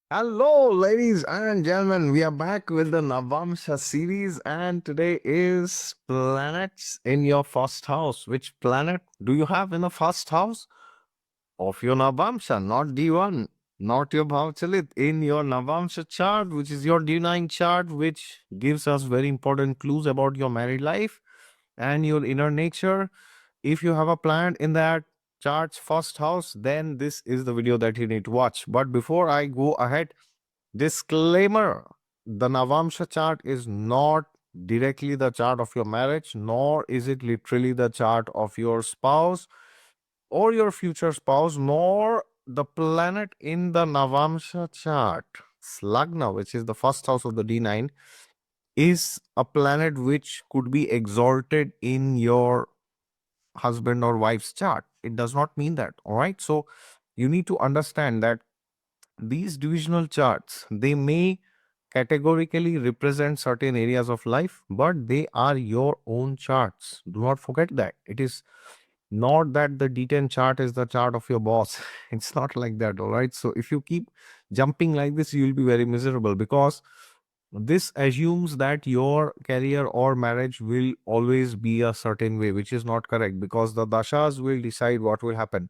Hello, ladies and gentlemen. We are back with the NAVAMSHA series, and today is planets in your first house. Which planet do you have in the first house of your NAVAMSHA? Not D1, not your Bhavchalit, in your NAVAMSHA chart, which is your D9 chart, which gives us very important clues about your married life and your inner nature. If you have a planet in that chart's first house, then this is the video that you need to watch. But before I go ahead, disclaimer: the Navamsha chart is not directly the chart of your marriage, nor is it literally the chart of your spouse or your future spouse, nor the planet in the Navamsha chart. Slagna, which is the first house of the D9, is a planet which could be exalted in your husband or wife's chart. It does not mean that. All right. So you need to understand that these divisional charts, they may categorically represent certain areas of life, but they are your own charts. Do not forget that. It is not that the D10 chart is the chart of your boss. It's not like that. All right. So if you keep jumping like this, you will be very miserable, because this assumes that your career or marriage will always be a certain way, which is not correct, because the dashas will decide what will happen.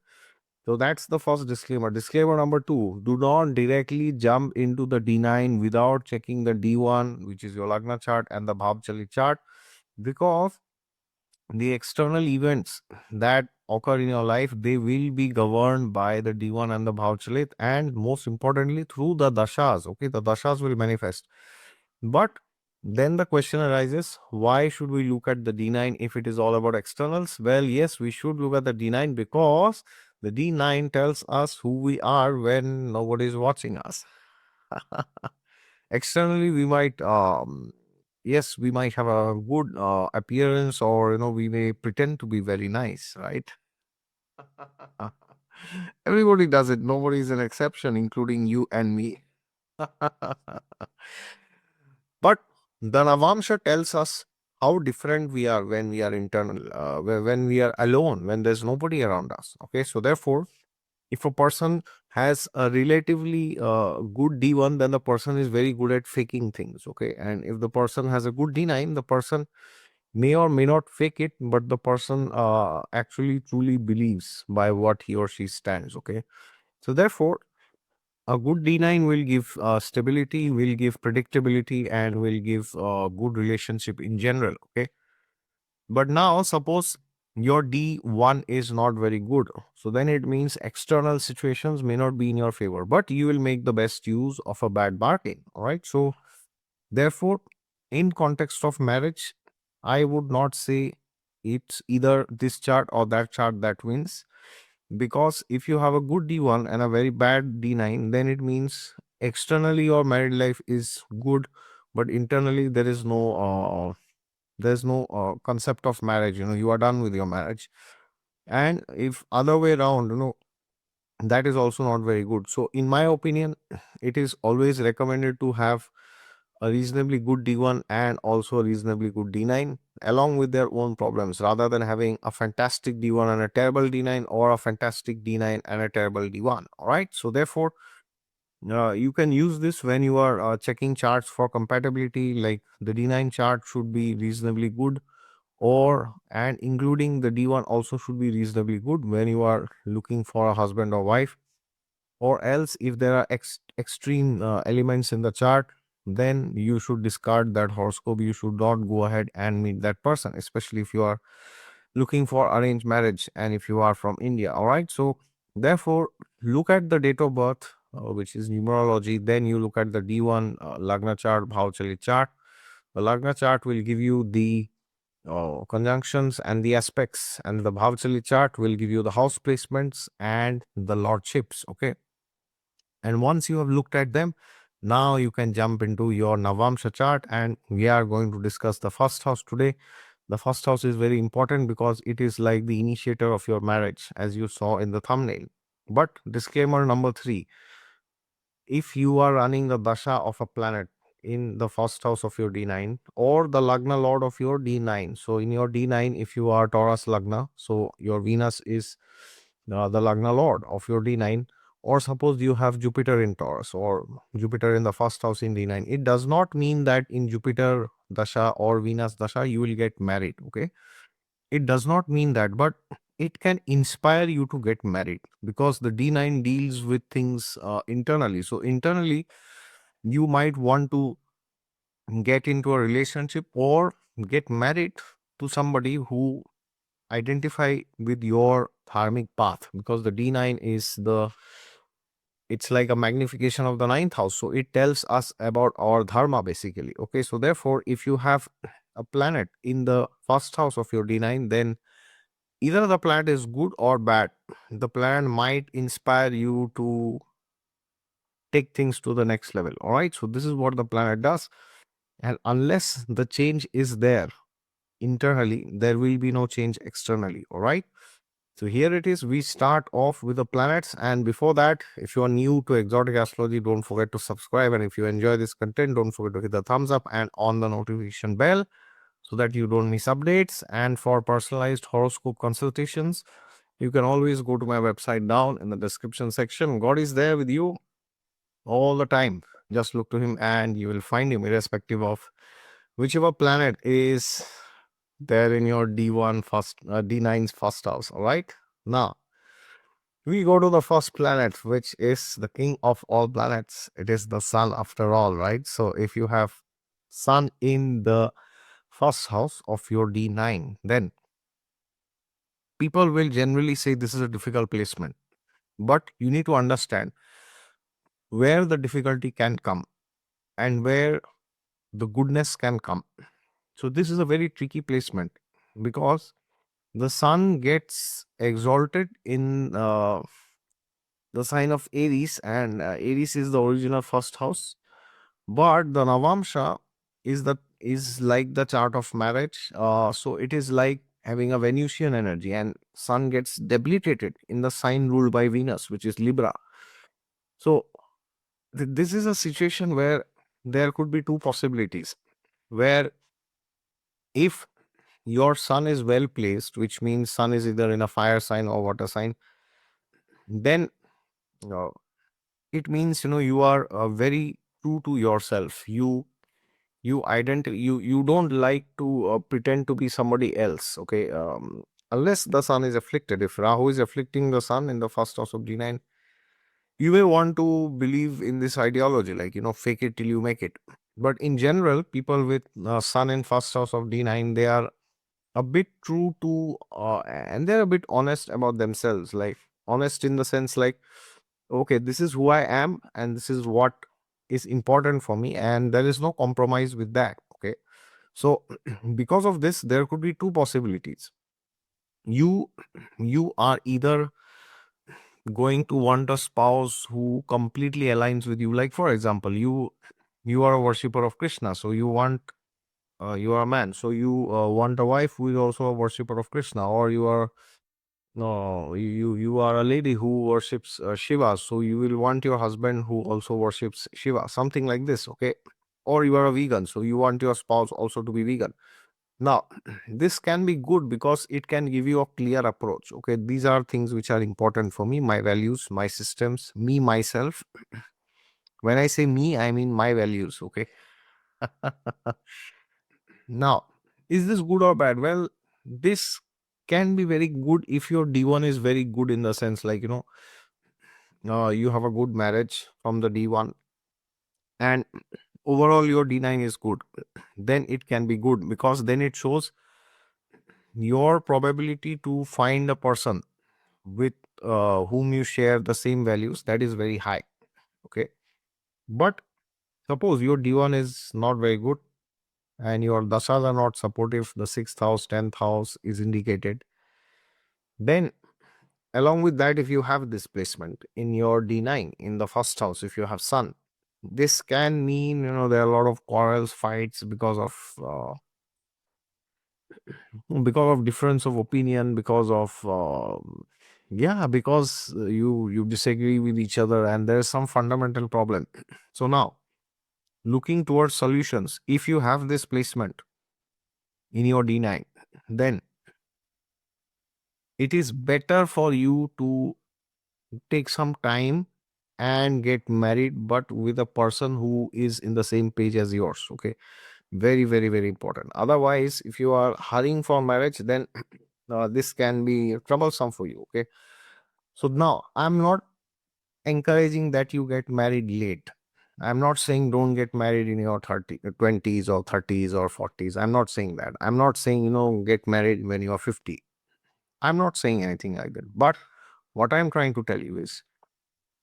So that's the first disclaimer. Disclaimer number two: do not directly jump into the D9 without checking the D1, which is your Lagna chart, and the Bhavchali chart, because the external events that occur in your life, they will be governed by the D1 and the Bhavchalit, and most importantly through the dashas. Okay, the dashas will manifest. But then the question arises, why should we look at the D9 if it is all about externals? Well, yes, we should look at the D9 because the D9 tells us who we are when nobody is watching us. Externally, we might, yes, we might have a good appearance, or, we may pretend to be very nice, right? Everybody does it. Nobody is an exception, including you and me. But the Navamsha tells us how different we are when we are internal, when we are alone, when there's nobody around us. Okay, so therefore, if a person has a relatively good D1, then the person is very good at faking things. Okay, and if the person has a good D9, the person may or may not fake it, but the person actually truly believes by what he or she stands. Okay, so therefore, a good D9 will give stability, will give predictability, and will give good relationship in general. Okay. But now, suppose your D1 is not very good. So then it means external situations may not be in your favor, but you will make the best use of a bad bargain. All right. So, therefore, in context of marriage, I would not say it's either this chart or that chart that wins, because if you have a good D1 and a very bad D9, then it means externally your married life is good, but internally there is no concept of marriage. You are done with your marriage. And if other way around, that is also not very good. So in my opinion, it is always recommended to have a reasonably good D1 and also a reasonably good D9 along with their own problems, rather than having a fantastic D1 and a terrible D9, or a fantastic D9 and a terrible D1. All right. So therefore, you can use this when you are checking charts for compatibility. Like the D9 chart should be reasonably good, or and including the D1 also should be reasonably good when you are looking for a husband or wife. Or else, if there are extreme elements in the chart, then you should discard that horoscope. You should not go ahead and meet that person, especially if you are looking for arranged marriage and if you are from India. All right. So therefore, look at the date of birth, which is numerology. Then you look at the D1 Lagna chart, Bhavchali chart. The Lagna chart will give you the conjunctions and the aspects, and the Bhavchali chart will give you the house placements and the lordships. Okay. And once you have looked at them, now you can jump into your Navamsha chart, and we are going to discuss the first house today. The first house is very important because it is like the initiator of your marriage, as you saw in the thumbnail. But disclaimer number three: if you are running the dasha of a planet in the first house of your D9, or the Lagna lord of your D9. So in your D9, if you are Taurus Lagna, so your Venus is the Lagna lord of your D9, or suppose you have Jupiter in Taurus or Jupiter in the first house in D9, it does not mean that in Jupiter Dasha or Venus Dasha you will get married. Okay, it does not mean that, but it can inspire you to get married because the D9 deals with things internally. So internally, you might want to get into a relationship or get married to somebody who identify with your dharmic path, because the D9 is it's like a magnification of the ninth house. So it tells us about our dharma basically. Okay, so therefore, if you have a planet in the first house of your D9, then either the planet is good or bad. The planet might inspire you to take things to the next level. All right, so this is what the planet does. And unless the change is there internally, there will be no change externally. All right. So here it is. We start off with the planets. And before that, if you are new to exotic astrology, don't forget to subscribe. And if you enjoy this content, don't forget to hit the thumbs up and on the notification bell so that you don't miss updates. And for personalized horoscope consultations, you can always go to my website down in the description section. God is there with you all the time. Just look to him and you will find him, irrespective of whichever planet is there in your D1 first, D9's first house. All right. Now, we go to the first planet, which is the king of all planets. It is the sun, after all, right? So, if you have sun in the first house of your D9, then people will generally say this is a difficult placement. But you need to understand where the difficulty can come and where the goodness can come. So, this is a very tricky placement because the sun gets exalted in the sign of Aries, and Aries is the original first house. But the Navamsha is like the chart of marriage. So it is like having a Venusian energy, and sun gets debilitated in the sign ruled by Venus, which is Libra. So this is a situation where there could be two possibilities. Where if your sun is well placed, which means sun is either in a fire sign or water sign, then uh, it means you are very true to yourself. You don't like to pretend to be somebody else. Okay, unless the sun is afflicted. If Rahu is afflicting the sun in the first house of D9, you may want to believe in this ideology, like fake it till you make it. But in general, people with sun in first house of D9, they are a bit true to and they're a bit honest about themselves, like honest in the sense like, okay, this is who I am and this is what is important for me, and there is no compromise with that. Okay, so because of this, there could be two possibilities. You are either going to want a spouse who completely aligns with you, like for example, you are a worshipper of Krishna, so you want you are a man, so you want a wife who is also a worshipper of Krishna, or you are no, you are a lady who worships Shiva, so you will want your husband who also worships Shiva, something like this. Okay, or you are a vegan, so you want your spouse also to be vegan. Now, this can be good because it can give you a clear approach. Okay, these are things which are important for me, my values, my systems, me, myself. When I say me, I mean my values. Okay. Now, is this good or bad? Well, this can be very good if your D1 is very good, in the sense like, you have a good marriage from the D1 and overall your D9 is good. Then it can be good because then it shows your probability to find a person with whom you share the same values, that is very high. Okay. But suppose your D1 is not very good and your dashas are not supportive, the 6th house, 10th house is indicated. Then, along with that, if you have displacement in your D9 in the first house, if you have sun, this can mean there are a lot of quarrels, fights because of difference of opinion, because of yeah, because you disagree with each other and there is some fundamental problem. So now, looking towards solutions, if you have this placement in your D9, then it is better for you to take some time and get married, but with a person who is in the same page as yours. Okay, very, very, very important. Otherwise, if you are hurrying for marriage, then this can be troublesome for you. Okay, so now I'm not encouraging that you get married late. I'm not saying don't get married in your 20s or 30s or 40s. I'm not saying that. I'm not saying, get married when you are 50. I'm not saying anything like that. But what I'm trying to tell you is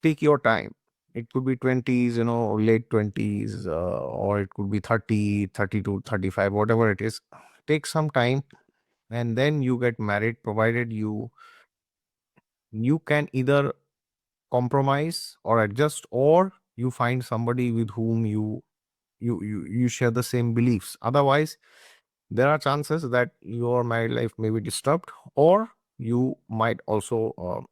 take your time. It could be 20s, late 20s, or it could be 30, 32, 35, whatever it is. Take some time and then you get married, provided you can either compromise or adjust, or you find somebody with whom you share the same beliefs. Otherwise, there are chances that your married life may be disturbed, or you might also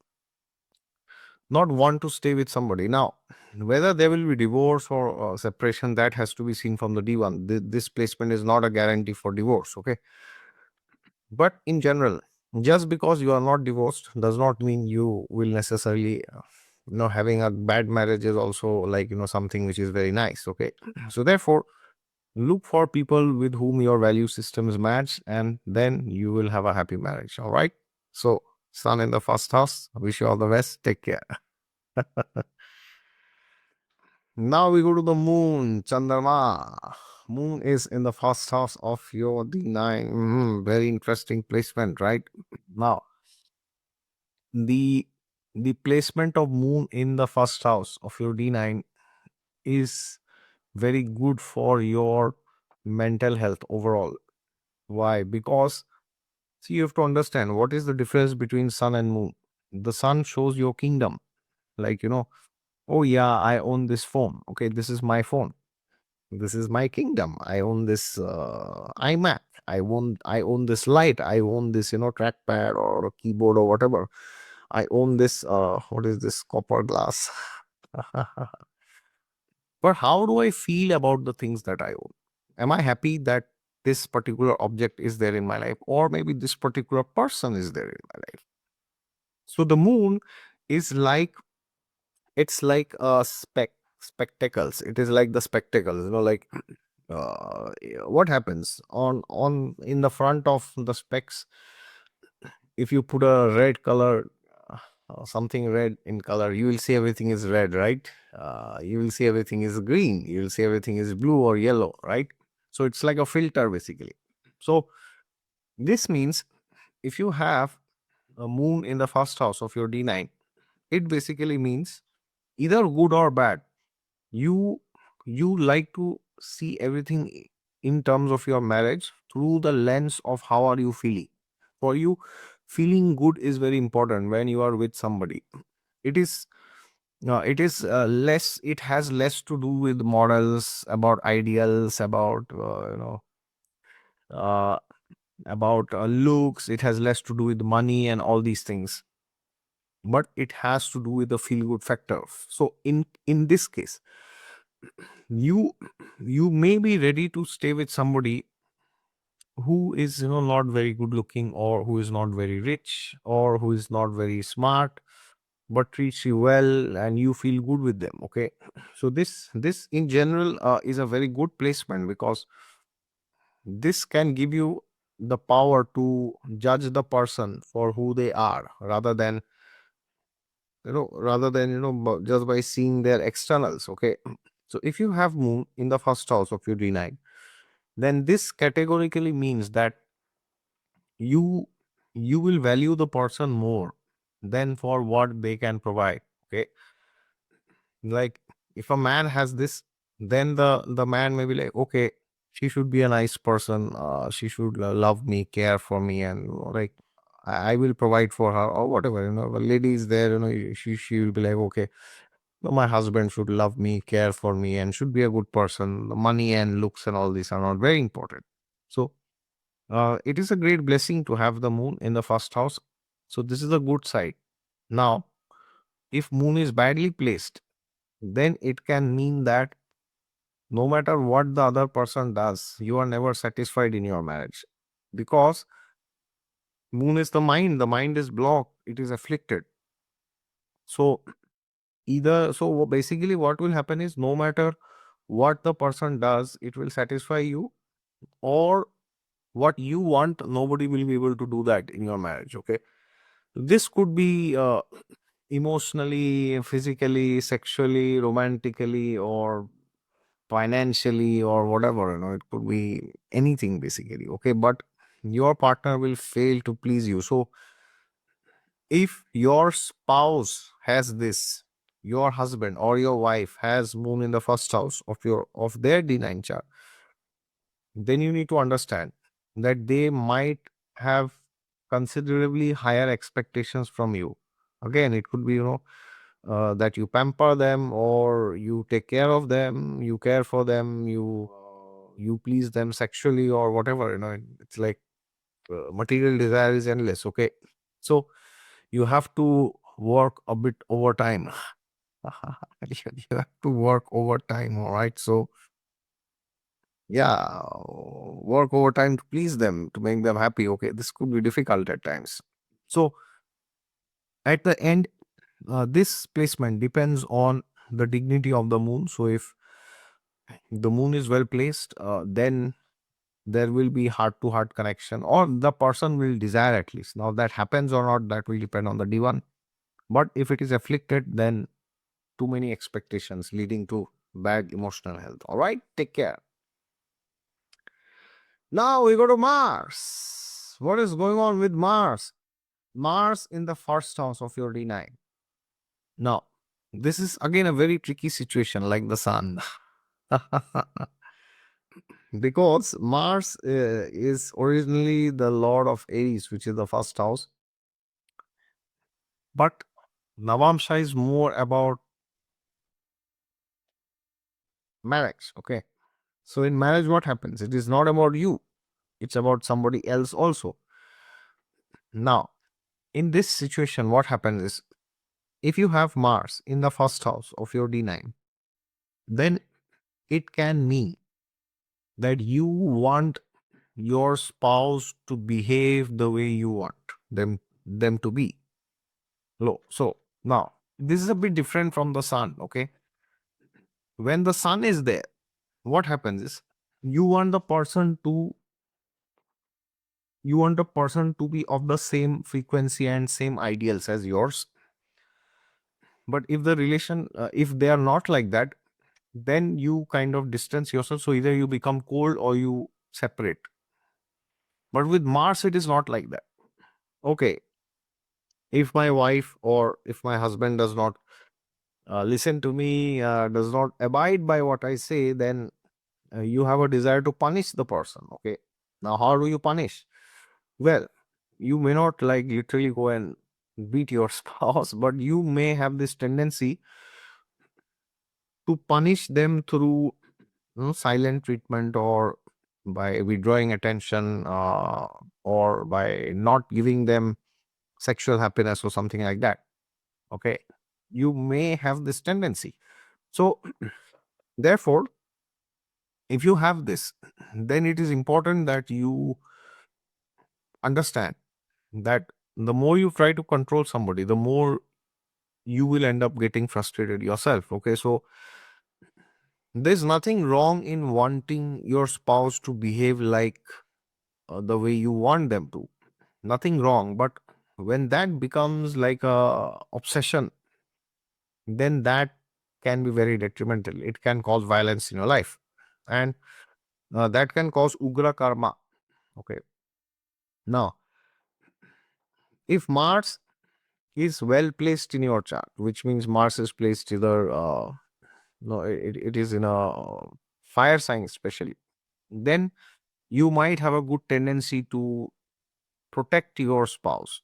not want to stay with somebody. Now, whether there will be divorce or separation, that has to be seen from the D1. This placement is not a guarantee for divorce. Okay, but in general, just because you are not divorced does not mean you will necessarily having a bad marriage is also like something which is very nice. Okay, so therefore look for people with whom your value systems match, and then you will have a happy marriage. All right, so sun in the first house, wish you all the best, take care. Now we go to the moon, Chandrama. Moon is in the first house of your D9. Very interesting placement, right? Now, the the placement of moon in the first house of your D9 is very good for your mental health overall. Why? Because see, you have to understand what is the difference between sun and moon. The sun shows your kingdom, like oh yeah, I own this phone. Okay, this is my phone. This is my kingdom. I own this iMac. I own this light. I own this trackpad or a keyboard or whatever. I own this what is this copper glass. But how do I feel about the things that I own? Am I happy that this particular object is there in my life, or maybe this particular person is there in my life? So the moon is like, it's like a spectacles. It is like the spectacles, like what happens on in the front of the specs. If you put a red color, something red in color, you will see everything is red, right? You will see everything is green, you will see everything is blue or yellow, right? So it's like a filter basically. So this means if you have a moon in the first house of your D9, it basically means either good or bad, you you like to see everything in terms of your marriage through the lens of how are you feeling. For you, feeling good is very important when you are with somebody. It is less, it has less to do with morals, about ideals, about uh, looks. It has less to do with money and all these things, but it has to do with the feel good factor. So in this case, you you may be ready to stay with somebody who is not very good looking, or who is not very rich, or who is not very smart, but treats you well and you feel good with them. Okay, so this in general is a very good placement, because this can give you the power to judge the person for who they are, rather than just by seeing their externals. Okay, so if you have moon in the first house of your D9, then this categorically means that you you will value the person more than for what they can provide. Okay, like if a man has this, then the man may be like, okay, she should be a nice person, she should love me, care for me, and like I will provide for her or whatever. The lady is there, she will be like, okay, my husband should love me, care for me, and should be a good person. The money and looks and all these are not very important. So it is a great blessing to have the moon in the first house. So this is a good side. Now, if moon is badly placed, then it can mean that no matter what the other person does, you are never satisfied in your marriage, because moon is the mind. The mind is blocked. It is afflicted. So either. So basically what will happen is, no matter what the person does, it will satisfy you, or what you want, nobody will be able to do that in your marriage. Okay, this could be emotionally, physically, sexually, romantically, or financially, or whatever, it could be anything basically. Okay, but your partner will fail to please you. So if your spouse has this, your husband or your wife has moon in the first house of their D9 chart, then you need to understand that they might have considerably higher expectations from you. Again, it could be, that you pamper them, or you take care of them, you care for them, you please them sexually, or whatever. It's like material desire is endless. Okay, so you have to work a bit overtime. You have to work overtime. All right, so yeah, work overtime to please them, to make them happy. Okay, this could be difficult at times. So at the end, this placement depends on the dignity of the moon. So if the moon is well placed, then there will be heart to heart connection, or the person will desire at least. Now that happens or not, that will depend on the D1. But if it is afflicted, then too many expectations leading to bad emotional health. All right, take care. Now we go to Mars. What is going on with Mars? Mars in the first house of your D9. Now, this is again a very tricky situation, like the sun. Because Mars is originally the lord of Aries, which is the first house. But Navamsha is more about marriage. Okay. So in marriage, what happens? It is not about you, it's about somebody else also. Now, in this situation, what happens is, if you have Mars in the first house of your D9, then it can mean that you want your spouse to behave the way you want them to be. So now this is a bit different from the sun. Okay, when the sun is there, what happens is, you want the person to be of the same frequency and same ideals as yours. But if the relation, if they are not like that, then you kind of distance yourself. So either you become cold or you separate. But with Mars, it is not like that. Okay, if my wife or if my husband does not listen to me, does not abide by what I say, then you have a desire to punish the person. Okay, now how do you punish? Well, you may not like literally go and beat your spouse, but you may have this tendency to punish them through, silent treatment, or by withdrawing attention, or by not giving them sexual happiness or something like that. Okay, you may have this tendency. So therefore, if you have this, then it is important that you understand that the more you try to control somebody, the more you will end up getting frustrated yourself. Okay, so there's nothing wrong in wanting your spouse to behave like the way you want them to. Nothing wrong. But when that becomes like a obsession, then that can be very detrimental. It can cause violence in your life, and that can cause ugra karma. Okay. Now, if Mars is well placed in your chart, which means Mars is placed either, no, it is in a fire sign, especially, then you might have a good tendency to protect your spouse.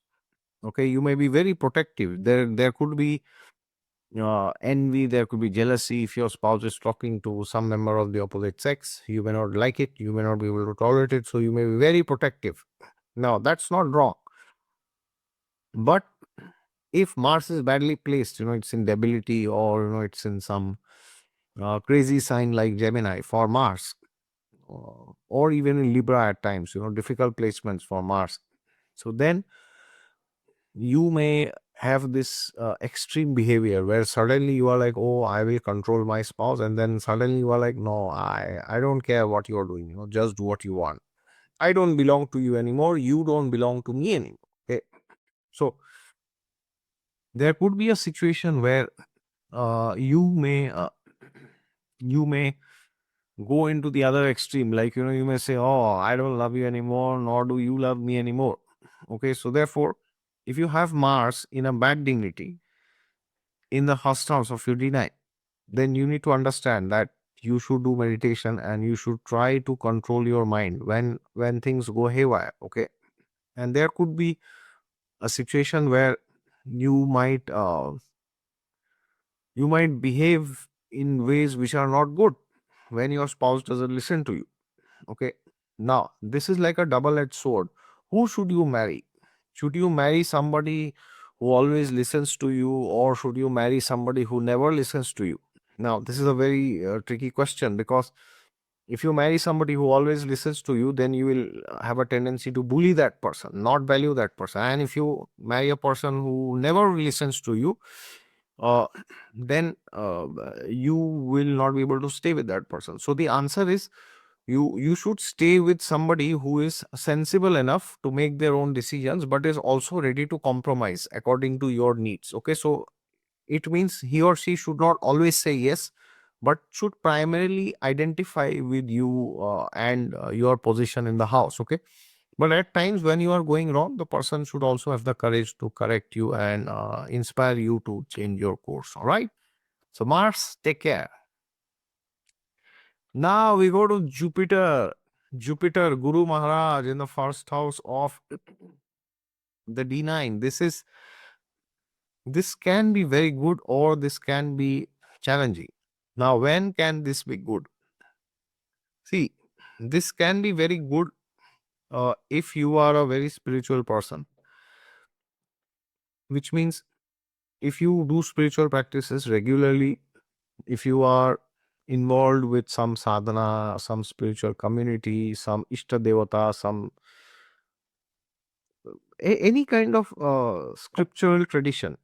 Okay, you may be very protective. There could be envy, there could be jealousy. If your spouse is talking to some member of the opposite sex, you may not like it, you may not be able to tolerate it, so you may be very protective. Now, that's not wrong. But if Mars is badly placed, it's in debility, or it's in some crazy sign like Gemini for Mars, or even in Libra at times, difficult placements for Mars. So then you may have this extreme behavior where suddenly you are like, oh, I will control my spouse, and then suddenly you are like, no, I don't care what you are doing, just do what you want. I don't belong to you anymore, you don't belong to me anymore. Okay, so there could be a situation where you may go into the other extreme, like you may say, oh, I don't love you anymore, nor do you love me anymore. Okay, so therefore, if you have Mars in a bad dignity in the first house of your D9, then you need to understand that you should do meditation and you should try to control your mind when things go haywire. Okay, and there could be a situation where you might you might behave in ways which are not good when your spouse doesn't listen to you. Okay, now this is like a double-edged sword. Who should you marry? Should you marry somebody who always listens to you, or should you marry somebody who never listens to you? Now this is a very tricky question, because if you marry somebody who always listens to you, then you will have a tendency to bully that person, not value that person. And if you marry a person who never listens to you, uh, then you will not be able to stay with that person. So the answer is, you should stay with somebody who is sensible enough to make their own decisions, but is also ready to compromise according to your needs. Okay, so it means he or she should not always say yes, but should primarily identify with you and your position in the house. Okay, but at times when you are going wrong, the person should also have the courage to correct you and inspire you to change your course. All right, so Mars, take care. Now we go to Jupiter. Jupiter, Guru Maharaj in the first house of the D9. This can be very good, or this can be challenging. Now, when can this be good? See, this can be very good if you are a very spiritual person, which means if you do spiritual practices regularly, if you are involved with some sadhana, some spiritual community, some Ishta Devata, some any kind of scriptural tradition,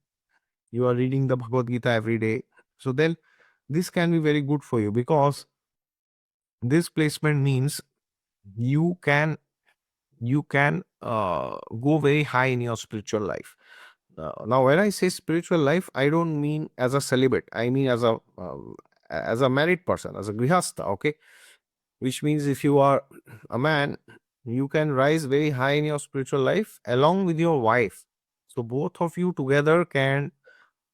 you are reading the Bhagavad Gita every day. So then this can be very good for you, because this placement means you can go very high in your spiritual life. Now, when I say spiritual life, I don't mean as a celibate. I mean as a married person, as a grihastha. Okay, which means if you are a man, you can rise very high in your spiritual life along with your wife. So both of you together can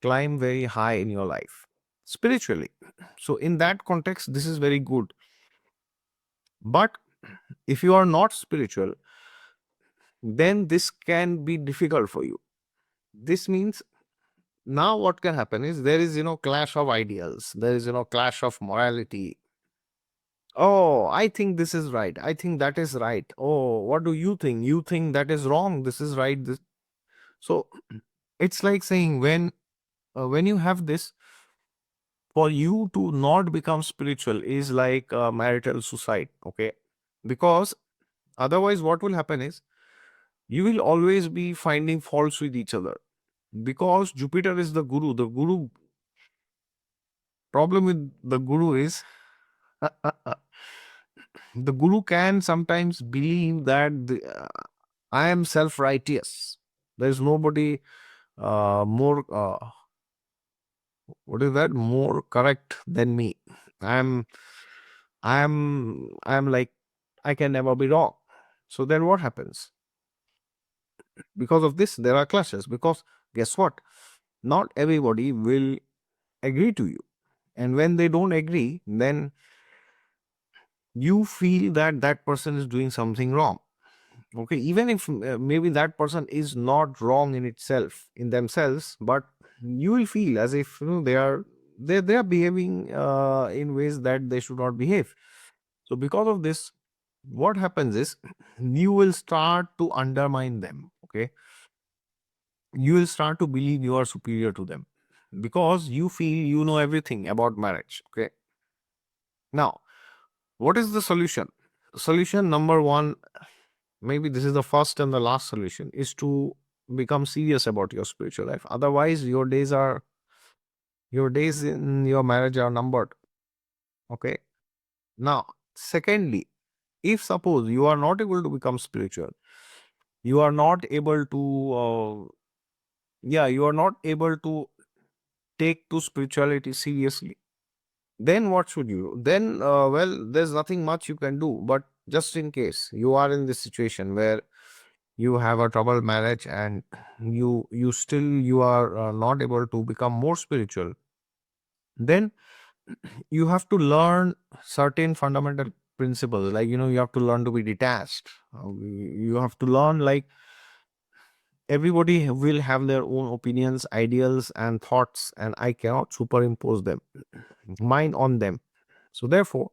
climb very high in your life spiritually. So in that context, this is very good. But if you are not spiritual, then this can be difficult for you. This means now what can happen is there is clash of ideals, there is clash of morality. Oh, I think this is right, I think that is right. Oh, what do you think? You think that is wrong, this is right. So it's like saying, when you have this, for you to not become spiritual is like marital suicide. Okay, because otherwise what will happen is you will always be finding faults with each other, because Jupiter is the guru. The guru problem with the guru is the guru can sometimes believe that I am self-righteous. There is nobody more what is that, more correct than me. I'm like, I can never be wrong. So then what happens? Because of this, there are clashes, because guess what? Not everybody will agree to you. And when they don't agree, then you feel that that person is doing something wrong. Okay, even if maybe that person is not wrong in itself, in themselves, but you will feel as if they are behaving in ways that they should not behave. So because of this, what happens is you will start to undermine them. Okay, you will start to believe you are superior to them, because you feel you know everything about marriage. Okay, now what is the solution? Solution number one, maybe this is the first and the last solution, is to become serious about your spiritual life. Otherwise, your days in your marriage are numbered. Okay. Now, secondly, if suppose you are not able to become spiritual, you are not able to, you are not able to take to spirituality seriously, then what should you do? Then, well, there's nothing much you can do. But just in case you are in this situation where you have a troubled marriage and you are not able to become more spiritual, then you have to learn certain fundamental principles. Like, you have to learn to be detached. You have to learn, like, everybody will have their own opinions, ideals, and thoughts, and I cannot superimpose them, mine on them. So, therefore,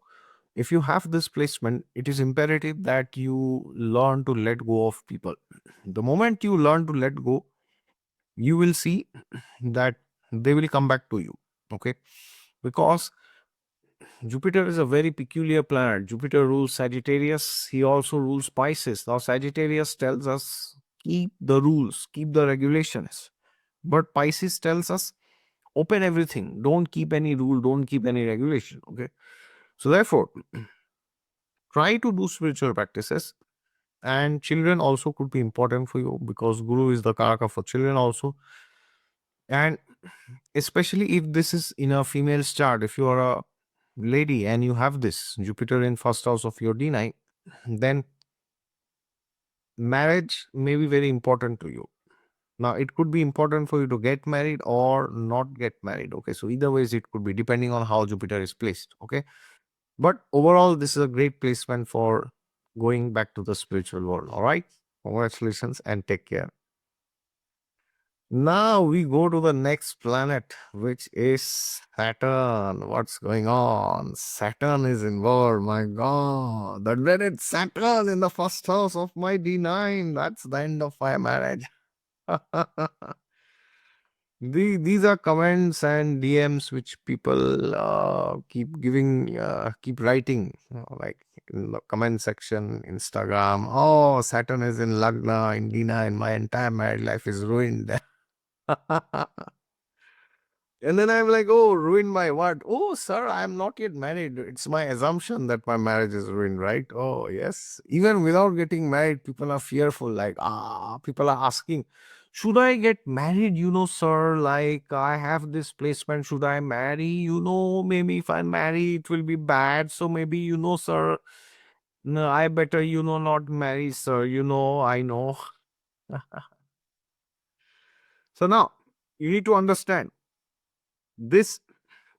if you have this placement, it is imperative that you learn to let go of people. The moment you learn to let go, you will see that they will come back to you. Okay. Because Jupiter is a very peculiar planet. Jupiter rules Sagittarius. He also rules Pisces. Now, Sagittarius tells us keep the rules, keep the regulations. But Pisces tells us open everything. Don't keep any rule, don't keep any regulation. Okay. So, therefore, try to do spiritual practices. And children also could be important for you because Guru is the Karaka for children also. And especially if this is in a female's chart, if you are a lady and you have this Jupiter in first house of your D9, then marriage may be very important to you. Now, it could be important for you to get married or not get married. Okay. So, either ways, it could be depending on how Jupiter is placed. Okay. But overall, this is a great placement for going back to the spiritual world. All right. Congratulations and take care. Now we go to the next planet, which is Saturn. What's going on? Saturn is involved. My God. The dreaded Saturn in the first house of my D9. That's the end of my marriage. These are comments and DMs which people keep giving, keep writing, like in the comment section, Instagram. Oh, Saturn is in Lagna, in D9. My entire married life is ruined. And then I'm like, oh, ruined my what? Oh, sir, I'm not yet married. It's my assumption that my marriage is ruined, right? Oh, yes. Even without getting married, people are fearful. Like, people are asking, should I get married? Sir, like, I have this placement. Should I marry? Maybe if I marry, it will be bad. So maybe, sir, no, I better, not marry, sir. I know. So now you need to understand this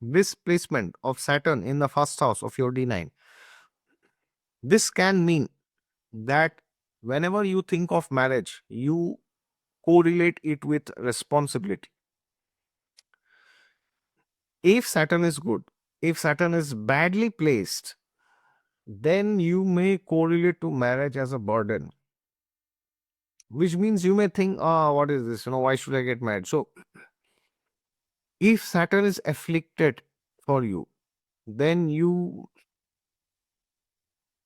this placement of Saturn in the first house of your D9. This can mean that whenever you think of marriage, you correlate it with responsibility. If Saturn is good, if Saturn is badly placed, then you may correlate to marriage as a burden, which means you may think, what is this? Why should I get married? So, if Saturn is afflicted for you, then you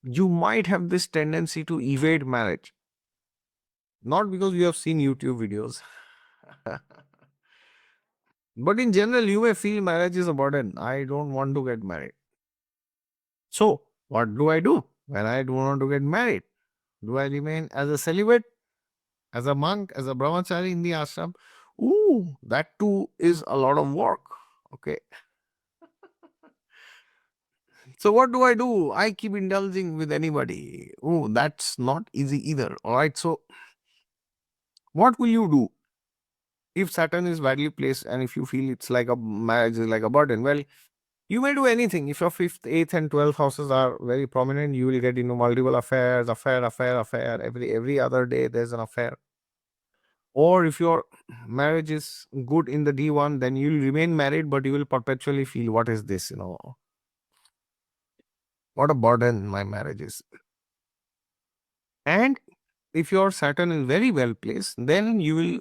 might have this tendency to evade marriage. Not because you have seen YouTube videos, but in general, you may feel marriage is a burden. I don't want to get married. So, what do I do when I don't want to get married? Do I remain as a celibate, as a monk, as a brahmachari in the ashram? Ooh, that too is a lot of work. Okay. So, what do I do? I keep indulging with anybody. Oh, that's not easy either. All right. So, what will you do if Saturn is badly placed and if you feel it's like a marriage is like a burden? Well, you may do anything. If your fifth, eighth, and 12th houses are very prominent, you will get into multiple affairs, affair. Every other day there's an affair. Or if your marriage is good in the D1, then you'll remain married, but you will perpetually feel, what is this? What a burden my marriage is. And if your Saturn is very well placed, then you will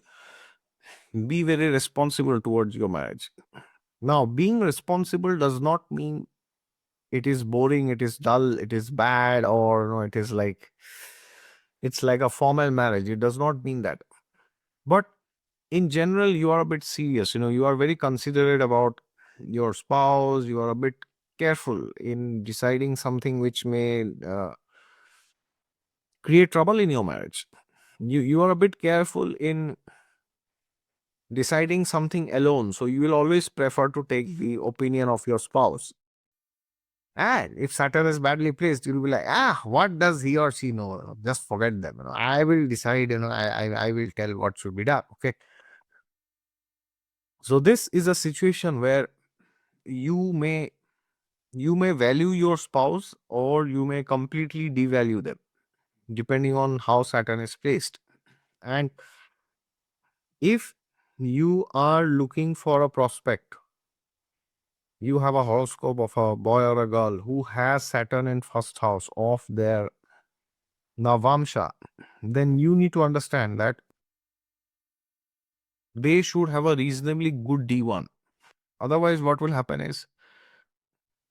be very responsible towards your marriage. Now, being responsible does not mean it is boring, it is dull, it is bad, or no, it is like it's like a formal marriage. It does not mean that. But in general, you are a bit serious. You are very considerate about your spouse. You are a bit careful in deciding something which may create trouble in your marriage. You are a bit careful in deciding something alone. So you will always prefer to take the opinion of your spouse. And if Saturn is badly placed, you'll be like, what does he or she know? Just forget them. I will decide, I will tell what should be done. Okay. So this is a situation where you may you may value your spouse or you may completely devalue them depending on how Saturn is placed. And if you are looking for a prospect, you have a horoscope of a boy or a girl who has Saturn in first house of their Navamsha, then you need to understand that they should have a reasonably good D1. Otherwise, what will happen is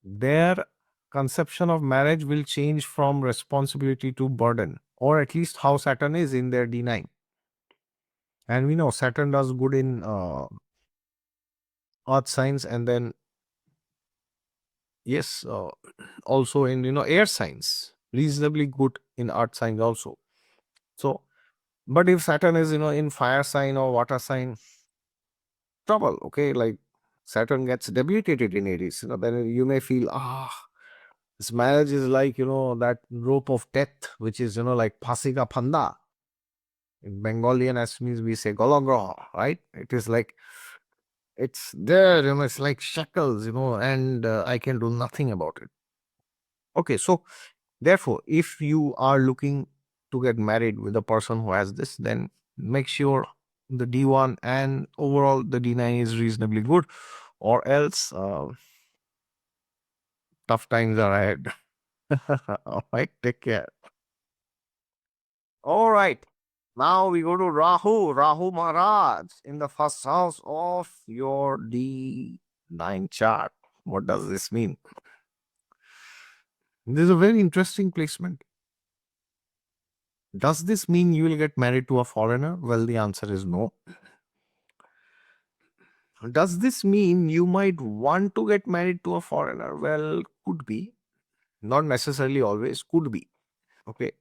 their conception of marriage will change from responsibility to burden, or at least how Saturn is in their D9. And we know Saturn does good in earth signs, and then, yes, also in, air signs, reasonably good in earth signs also. So, but if Saturn is, in fire sign or water sign, trouble. Okay, like Saturn gets debilitated in Aries, then you may feel, this marriage is like, that rope of death, which is, like Pasika Phanda. In Bengalian, as means we say Golagroha, right? It is like, it's there, it's like shackles, and I can do nothing about it. Okay, so therefore, if you are looking to get married with a person who has this, then make sure the D1 and overall the D9 is reasonably good, or else tough times are ahead. All right, take care. All right. Now we go to Rahu, Rahu Maharaj in the first house of your D9 chart. What does this mean? This is a very interesting placement. Does this mean you will get married to a foreigner? Well, the answer is no. Does this mean you might want to get married to a foreigner? Well, could be. Not necessarily always, could be. Okay.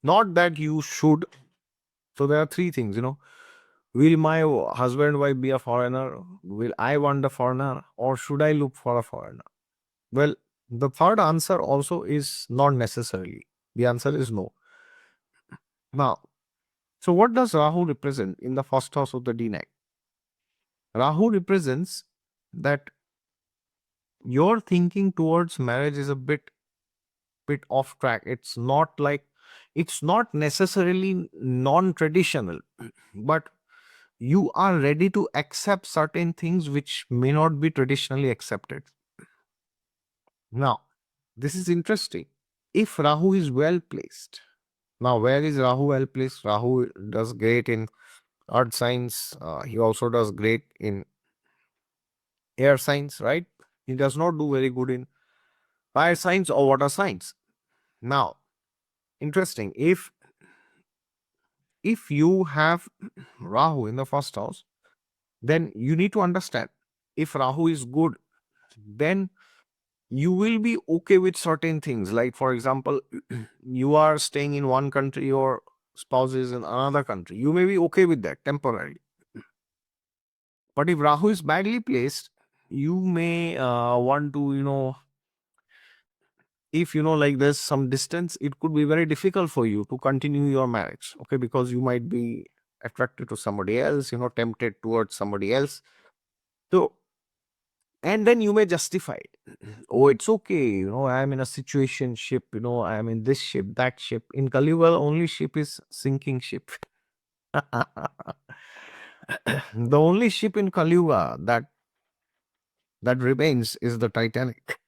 Not that you should. So there are three things, Will my husband wife be a foreigner? Will I want a foreigner? Or should I look for a foreigner? Well, the third answer also is not necessarily. The answer is no. Now, so what does Rahu represent in the first house of the D9? Rahu represents that your thinking towards marriage is a bit off track. It's not necessarily non-traditional, but you are ready to accept certain things which may not be traditionally accepted. Now, this is interesting. If Rahu is well placed, now where is Rahu well placed? Rahu does great in earth signs. He also does great in air signs, right? He does not do very good in fire signs or water signs. Now, interesting. If you have Rahu in the first house, then you need to understand if Rahu is good, then you will be okay with certain things. Like, for example, you are staying in one country, your spouse is in another country. You may be okay with that temporarily. But if Rahu is badly placed, you may want to, if like there's some distance, it could be very difficult for you to continue your marriage. Okay, because you might be attracted to somebody else, tempted towards somebody else. So, and then you may justify it. Oh, it's okay, I'm in a situation ship, I'm in this ship, that ship. In Kaliuga, only ship is sinking ship. The only ship in Kaliuga that remains is the Titanic.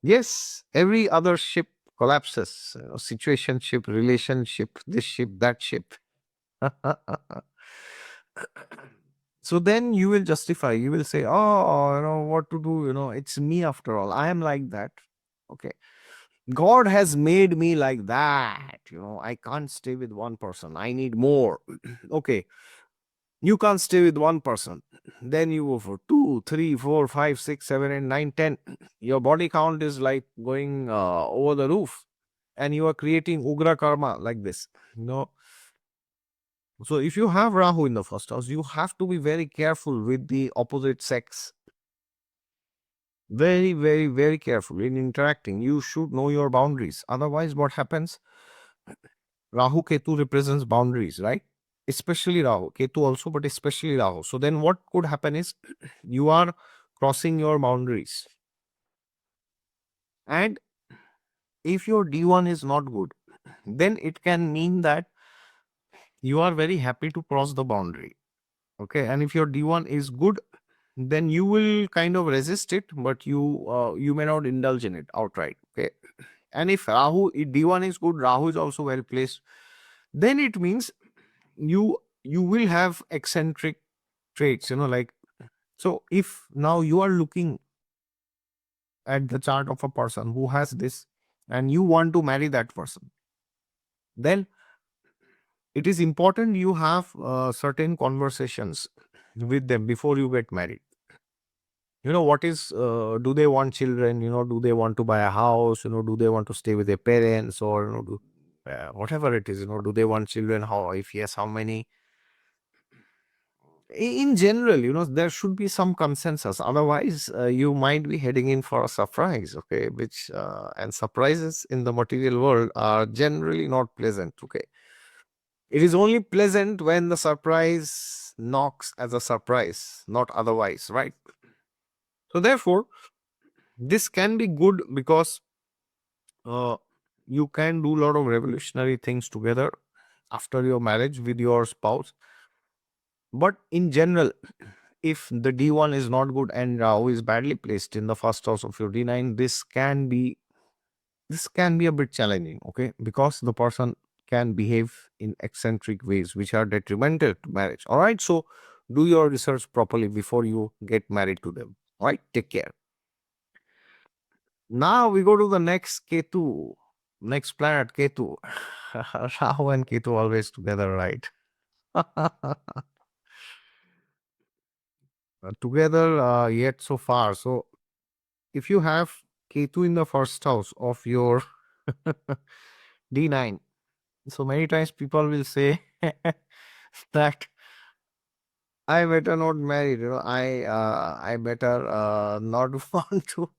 Yes, every other ship collapses. Situation ship, relationship, this ship, that ship. So then you will justify, you will say, oh, what to do, it's me after all. I am like that. Okay. God has made me like that. I can't stay with one person. I need more. Okay, you can't stay with one person. Then you go for two, three, four, five, six, seven, and nine, 10. Your body count is like going over the roof, and you are creating ugra karma like this. So if you have Rahu in the first house, you have to be very careful with the opposite sex. Very, very, very careful in interacting. You should know your boundaries. Otherwise, what happens? Rahu Ketu represents boundaries, right? Especially Rahu, Ketu also, but especially Rahu. So then what could happen is you are crossing your boundaries. And if your D1 is not good, then it can mean that you are very happy to cross the boundary. Okay. And if your D1 is good, then you will kind of resist it, but you may not indulge in it outright. Okay. And if if D1 is good, Rahu is also well placed, then it means you will have eccentric traits, like. So if now you are looking at the chart of a person who has this and you want to marry that person, then it is important you have certain conversations with them before you get married. What is, do they want children? Do they want to buy a house? Do they want to stay with their parents, or, whatever it is, do they want children? How, if yes, how many? In general, there should be some consensus. Otherwise, you might be heading in for a surprise, okay? Which, and surprises in the material world are generally not pleasant, okay? It is only pleasant when the surprise knocks as a surprise, not otherwise, right? So, therefore, this can be good because uh, you can do a lot of revolutionary things together after your marriage with your spouse. But in general, if the D1 is not good and Rahu is badly placed in the first house of your D9, this can be a bit challenging, okay? Because the person can behave in eccentric ways which are detrimental to marriage. All right, so do your research properly before you get married to them. All right, take care. Now we go to the next Ketu, next planet Ketu. Rahu and Ketu always together, right? Together yet so far. So if you have Ketu in the first house of your D9, so many times people will say that I better not marry. I better not want to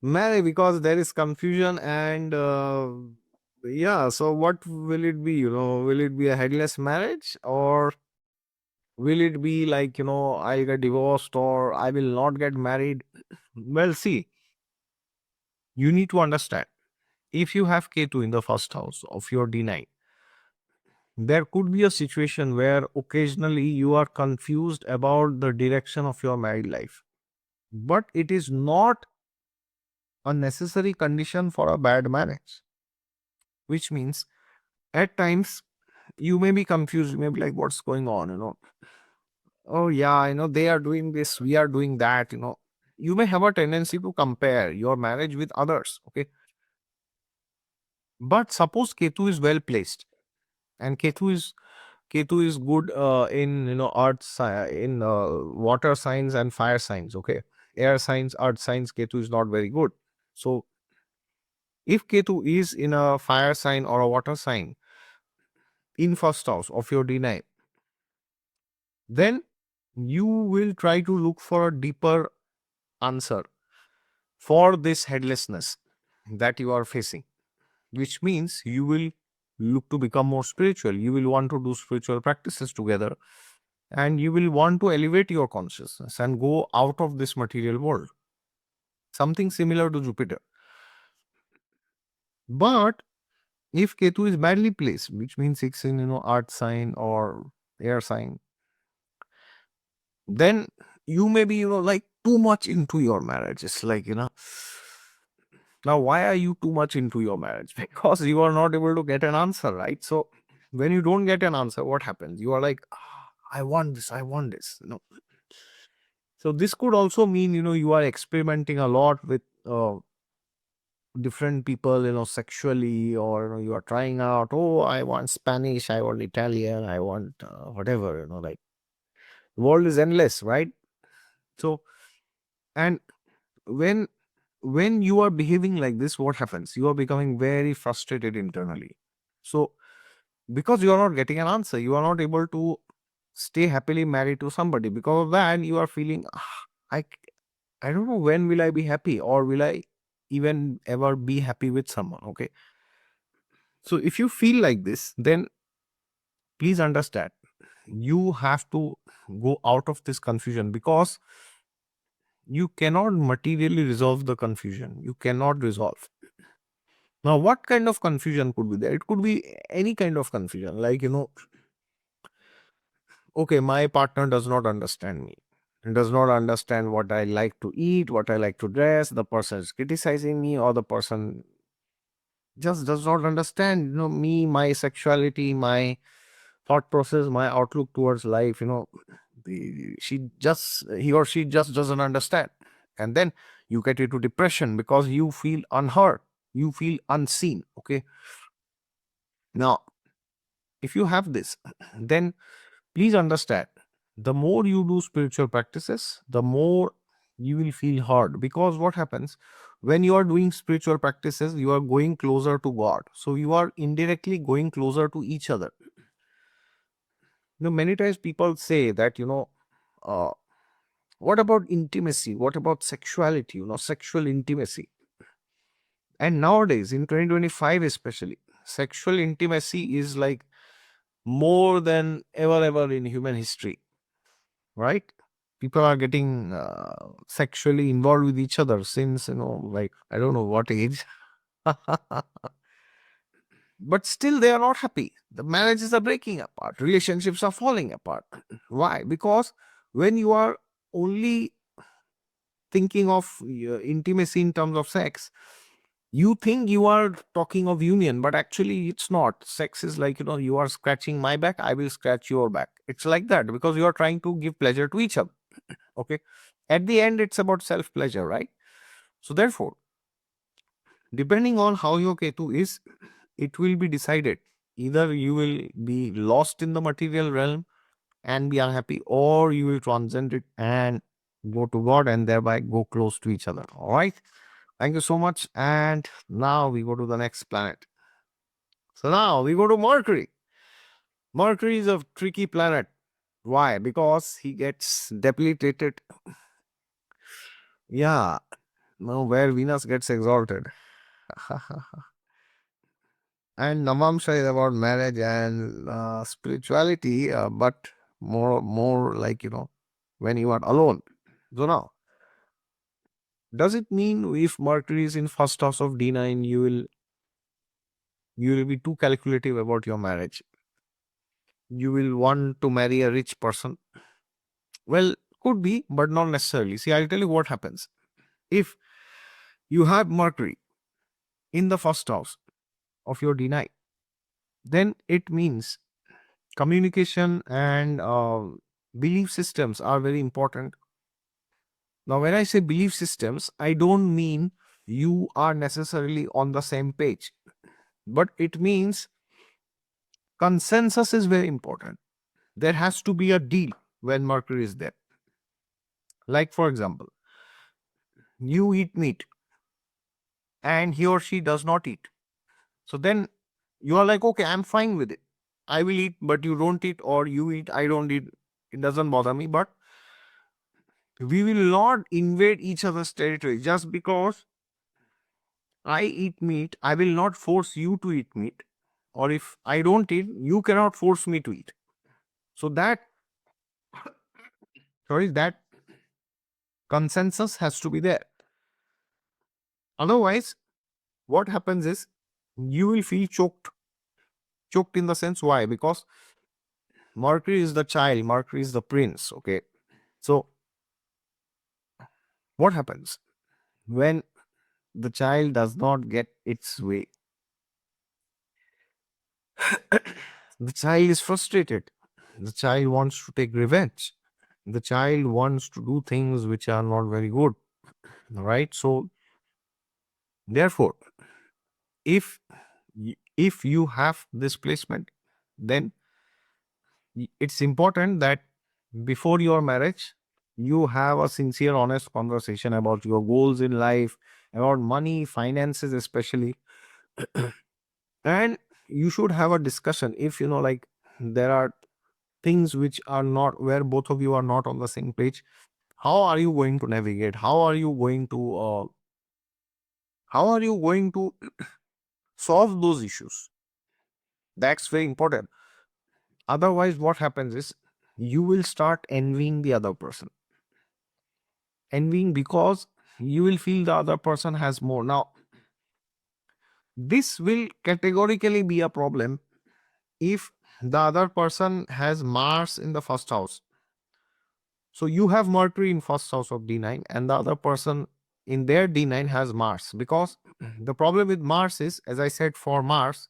marry because there is confusion and yeah. So what will it be? Will it be a headless marriage, or will it be like, I'll get divorced or I will not get married? Well, see, you need to understand, if you have Ketu in the first house of your D9, there could be a situation where occasionally you are confused about the direction of your married life. But it is not a necessary condition for a bad marriage, which means at times you may be confused. You may be like, what's going on? Oh, yeah, they are doing this, we are doing that. You may have a tendency to compare your marriage with others. Okay. But suppose Ketu is well placed, and Ketu is good in earth in water signs and fire signs. Okay, air signs, earth signs, Ketu is not very good. So if Ketu is in a fire sign or a water sign in first house of your D9, then you will try to look for a deeper answer for this headlessness that you are facing, which means you will look to become more spiritual. You will want to do spiritual practices together, and you will want to elevate your consciousness and go out of this material world. Something similar to Jupiter. But if Ketu is badly placed, which means it's in earth sign or air sign, then you may be like too much into your marriage. It's like, now why are you too much into your marriage? Because you are not able to get an answer, right? So when you don't get an answer, what happens? You are like, I want this, I want this. So this could also mean, you are experimenting a lot with different people, sexually, or you are trying out, oh, I want Spanish, I want Italian, I want whatever, like the world is endless, right? So, and when when you are behaving like this, what happens? You are becoming very frustrated internally. So, because you are not getting an answer, you are not able to stay happily married to somebody. Because of that, you are feeling, "Ah, I don't know when will I be happy, or will I even ever be happy with someone." Okay. So if you feel like this, then please understand, you have to go out of this confusion, because you cannot materially resolve the confusion. You cannot resolve. Now, what kind of confusion could be there? It could be any kind of confusion. Like, okay, my partner does not understand me, does not understand what I like to eat, what I like to dress. The person is criticizing me, or the person just does not understand, me, my sexuality, my thought process, my outlook towards life. He or she just doesn't understand. And then you get into depression because you feel unheard, you feel unseen. Okay. Now, if you have this, then please understand, the more you do spiritual practices, the more you will feel hard. Because what happens when you are doing spiritual practices, you are going closer to God. So you are indirectly going closer to each other. Many times people say that, uh, what about intimacy? What about sexuality? Sexual intimacy. And nowadays, in 2025 especially, sexual intimacy is like more than ever in human history, right? People are getting sexually involved with each other since, like, I don't know what age. But still, they are not happy. The marriages are breaking apart, relationships are falling apart. Why? Because when you are only thinking of intimacy in terms of sex, you think you are talking of union, but actually it's not. Sex is like, you are scratching my back, I will scratch your back. It's like that because you are trying to give pleasure to each other. Okay. At the end, it's about self pleasure, right? So, therefore, depending on how your Ketu is, it will be decided. Either you will be lost in the material realm and be unhappy, or you will transcend it and go to God and thereby go close to each other. All right. Thank you so much. And now we go to the next planet. So now we go to Mercury. Mercury is a tricky planet. Why? Because he gets debilitated. Yeah. Now where Venus gets exalted. And Navamsha is about marriage and spirituality, but more like, when you are alone. So now, does it mean if Mercury is in first house of D9, you will be too calculative about your marriage? You will want to marry a rich person? Well, could be, but not necessarily. See, I'll tell you what happens. If you have Mercury in the first house of your D9, then it means communication and belief systems are very important. Now, when I say belief systems, I don't mean you are necessarily on the same page, but it means consensus is very important. There has to be a deal when Mercury is there. Like, for example, you eat meat and he or she does not eat. So then you are like, okay, I'm fine with it. I will eat, but you don't eat, or you eat, I don't eat. It doesn't bother me, but we will not invade each other's territory. Just because I eat meat, I will not force you to eat meat. Or if I don't eat, you cannot force me to eat. So that consensus has to be there. Otherwise, what happens is you will feel choked. Choked in the sense, why? Because Mercury is the child, Mercury is the prince. Okay. So what happens when the child does not get its way? The child is frustrated. The child wants to take revenge. The child wants to do things which are not very good. Right. So Therefore, if if you have this placement, then it's important that before your marriage, you have a sincere, honest conversation about your goals in life, about money, finances, especially. And you should have a discussion if like there are things which are not where both of you are not on the same page. How are you going to navigate? How are you going to solve those issues? That's very important. Otherwise, what happens is you will start envying the other person. Envying because you will feel the other person has more. Now, this will categorically be a problem if the other person has Mars in the first house. So you have Mercury in first house of D9, and the other person in their D9 has Mars. Because the problem with Mars is, as I said, for Mars,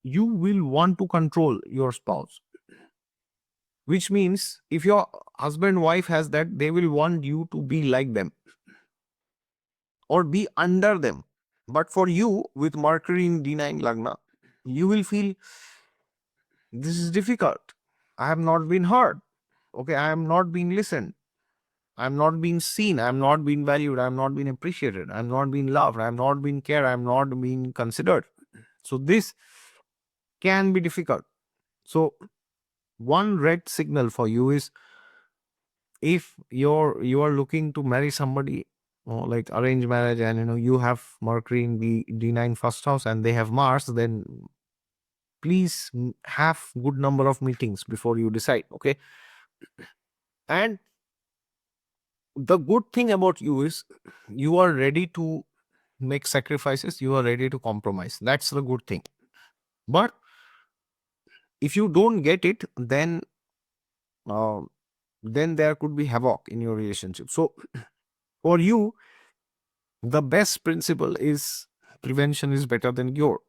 you will want to control your spouse, which means if your husband wife has that, they will want you to be like them or be under them. But for you with Mercury in D9 Lagna, you will feel this is difficult. I have not been heard. Okay, I am not being listened. I'm not being seen. I'm not being valued. I'm not being appreciated. I'm not being loved. I'm not being cared. I'm not being considered. So this can be difficult. So one red signal for you is if you are looking to marry somebody, like arranged marriage, and you have Mercury in the D9 first house and they have Mars, then please have good number of meetings before you decide. Okay. And the good thing about you is you are ready to make sacrifices, you are ready to compromise. That's the good thing. But if you don't get it, uh, then there could be havoc in your relationship. So for you, the best principle is prevention is better than cure.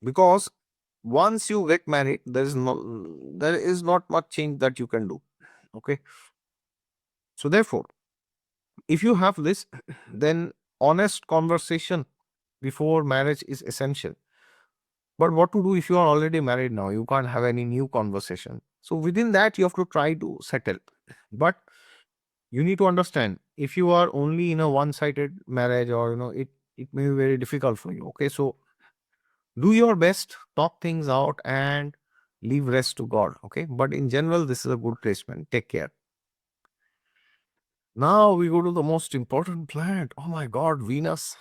Because once you get married, there is not much change that you can do. Okay. So therefore, if you have this, then honest conversation before marriage is essential. But what to do if you are already married now? You can't have any new conversation. So within that, you have to try to settle. But you need to understand if you are only in a one-sided marriage, or it may be very difficult for you. Okay, so do your best, talk things out, and leave rest to God. Okay, but in general, this is a good placement. Take care. Now we go to the most important planet. Oh my God, Venus.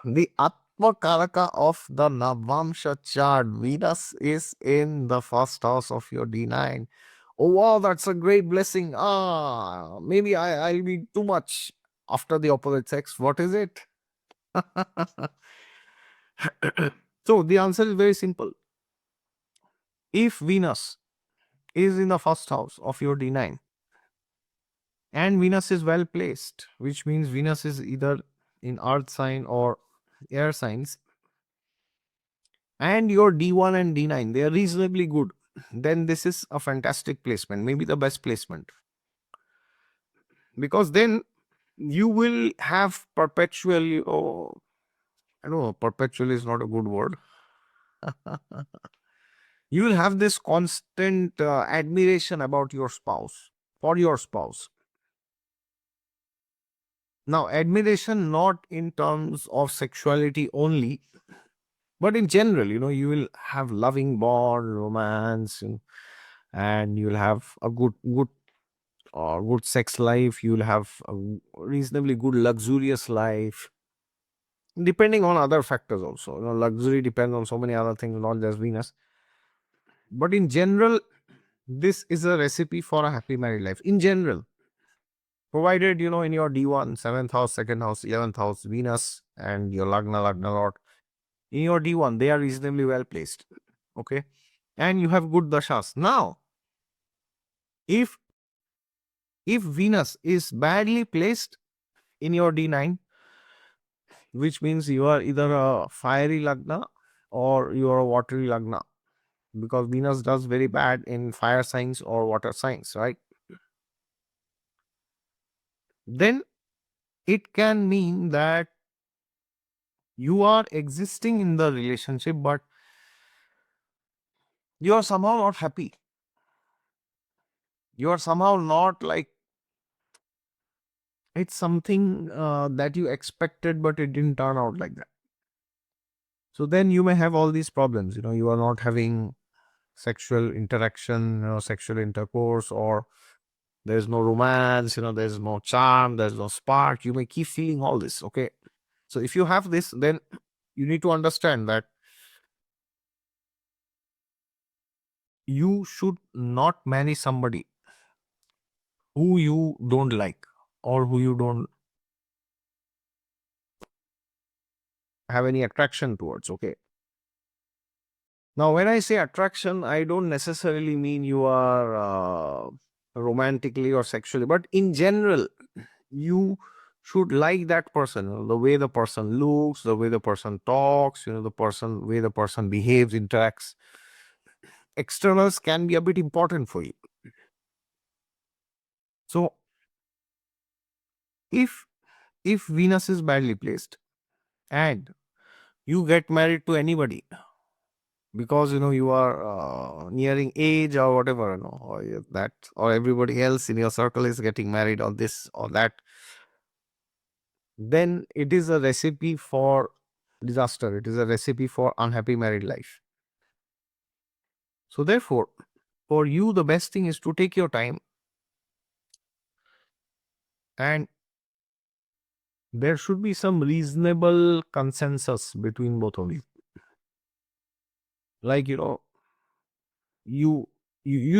The Atma Karaka of the Navamsha chart. Venus is in the first house of your D9. Oh wow, that's a great blessing. Maybe I'll be too much after the opposite sex. What is it? So the answer is very simple. If Venus is in the first house of your D9 and Venus is well placed, which means Venus is either in earth sign or air signs, and your D1 and D9, they are reasonably good, then this is a fantastic placement, maybe the best placement. Because then you will have perpetual, I don't know, perpetual is not a good word. You will have this constant admiration about your spouse, for your spouse. Now, admiration not in terms of sexuality only, but in general, you will have loving bond, romance, and you'll have a good sex life. You'll have a reasonably good luxurious life, depending on other factors also. Luxury depends on so many other things, not just Venus. But in general, this is a recipe for a happy married life. In general, provided in your D1, seventh house, second house, 11th house, Venus, and your Lagna Lord, in your D1, they are reasonably well placed. Okay. And you have good dashas. Now, if Venus is badly placed in your D9, which means you are either a fiery Lagna or you are a watery Lagna, because Venus does very bad in fire signs or water signs, right? then it can mean that you are existing in the relationship, but you are somehow not happy. You are somehow not like, it's something that you expected, but it didn't turn out like that. So then you may have all these problems. You are not having sexual interaction, sexual intercourse, or there's no romance, there's no charm, there's no spark. You may keep feeling all this. Okay. So if you have this, then you need to understand that you should not marry somebody who you don't like or who you don't have any attraction towards. Okay. Now, when I say attraction, I don't necessarily mean you are romantically or sexually, but in general, you should like that person. The way the person looks, the way the person talks, the way the person behaves, interacts. Externals can be a bit important for you. So, if Venus is badly placed and you get married to anybody because you are nearing age or whatever, or that, or everybody else in your circle is getting married or this or that, then it is a recipe for disaster. It is a recipe for unhappy married life. So therefore, for you, the best thing is to take your time, and there should be some reasonable consensus between both of you. Like, you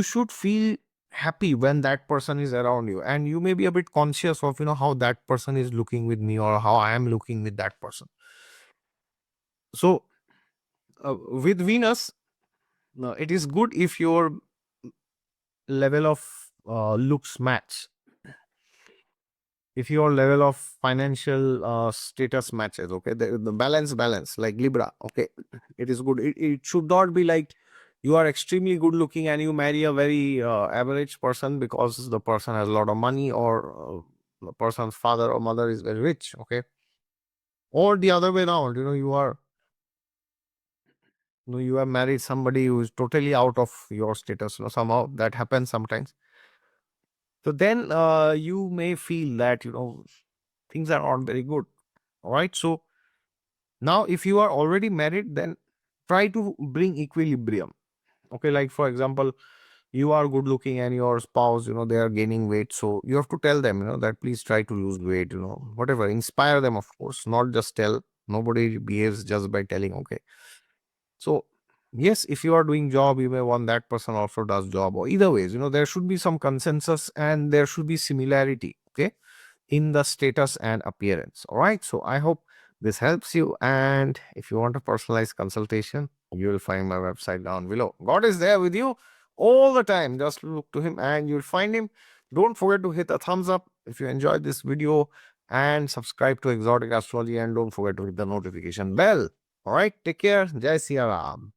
should feel happy when that person is around you, and you may be a bit conscious of how that person is looking with me or how I am looking with that person. So with Venus, it is good if your level of looks match, if your level of financial status matches. Okay, the balance like Libra. Okay, it is good. It should not be like you are extremely good looking and you marry a very average person because the person has a lot of money, or the person's father or mother is very rich. Okay, or the other way around. You have married somebody who is totally out of your status. Somehow that happens sometimes. So then you may feel that things are not very good. All right. So now, if you are already married, then try to bring equilibrium. Okay, like for example, you are good looking and your spouse, they are gaining weight. So you have to tell them, that please try to lose weight, whatever. Inspire them, of course, not just tell. Nobody behaves just by telling. Okay. So yes, if you are doing job, you may want that person also does job. Or either ways, there should be some consensus and there should be similarity. Okay, in the status and appearance. All right. So I hope this helps you. And if you want a personalized consultation, you will find my website down below. God is there with you all the time. Just look to him and you'll find him. Don't forget to hit a thumbs up if you enjoyed this video, and subscribe to Exotic Astrology, and don't forget to hit the notification bell. All right. Take care. Jai Siya Ram.